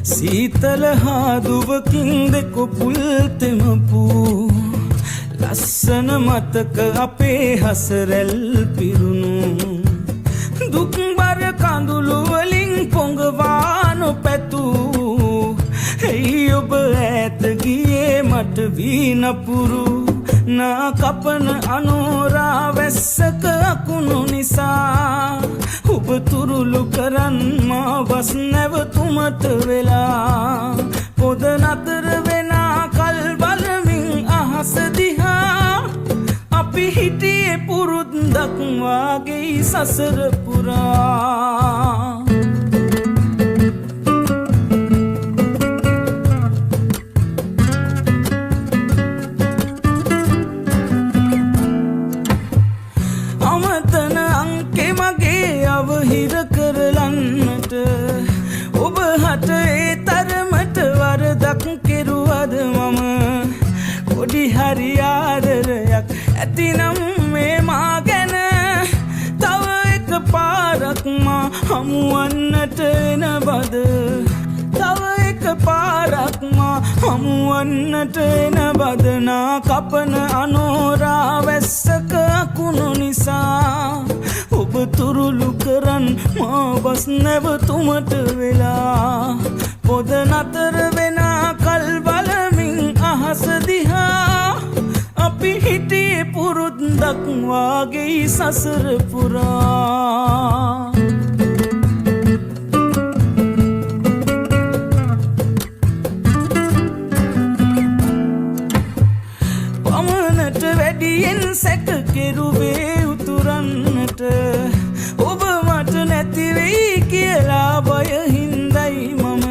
සීතල හාදුවකින් දෙකොපුල් තෙමපු ලස්සන මතක අපේ හසරැල් පිරුණු දුක්බර කඳුළු වලින් පොඟවා නොපැතූ ඇයි ඔබ ඈත ගියේ මට වී නපුරු නා කපන අනෝරා වැස්සක අකුණු නිසා ඔබ තුරුළු කරන් මා වස් නැවතුමට වෙලා පොද නතර වෙනා කල් බලමින් අහස දිහා අපි හිටියේ පුරුද්දක් වාගේ සසර පුරා අමතන අංකේ මගේ අවහිර කරලන්නට ඔබ හට ඒ තරමට වරදක් කෙරුවද මම පොඩි හරි ආදරයක් ඇතිනම් මේ මා ගැන තව එක පාරක් මා හමුවන්නට එන බද තව එක පාරක් මා හමුවන්නට එන බදනා කපන අනෝරා වැස්සක අකුණු නිසා ඔබ තුරුළු කරන් මා බස් නැවතුමට වෙලා පොද නතර වෙනා කල් බලමින් අහස දිහා අපි හිටියේ පුරුද්දක් වාගේ සසර පුරා පමණට වැඩියෙන් සැක කෙරුවේ උතුරන්නට ඔබ මට නැතිවෙයි කියලා බය හින්දයි මම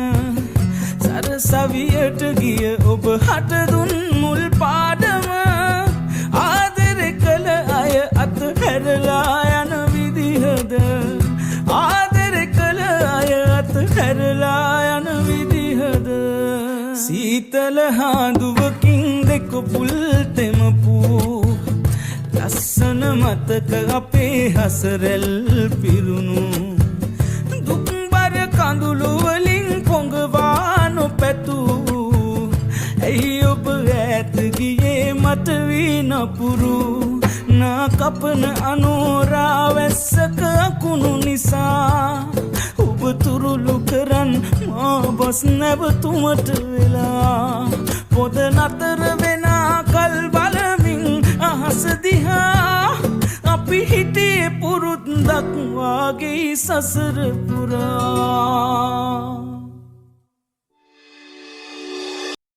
සරසවියට ගිය ඔබ හට දුන් මුල් පාඩම ආදරේ කළ අය අත හැරලා යන විදිහද ආදරේ කළ අය අත හැරලා යන විදිහද සීතල හාදුවකින් දෙකොපුල් තෙමපු ලස්සන මතක අපේ හසරැල් පිරුණු දුක්බර කඳුළු වලින් පොඟවා නොපැතූ ඇයි ඔබ ඈත ගියේ මට වී නපුරු නා කපන අනෝරා වැස්සක අකුණු නිසා ඔබ තුරුළු කරන් මා බස් නැවතුමට වෙලා පොද නතර වෙනා කල් බලමින් අහස දිහා අපි හිටියේ පුරුද්දක් වාගේ සසර පුරා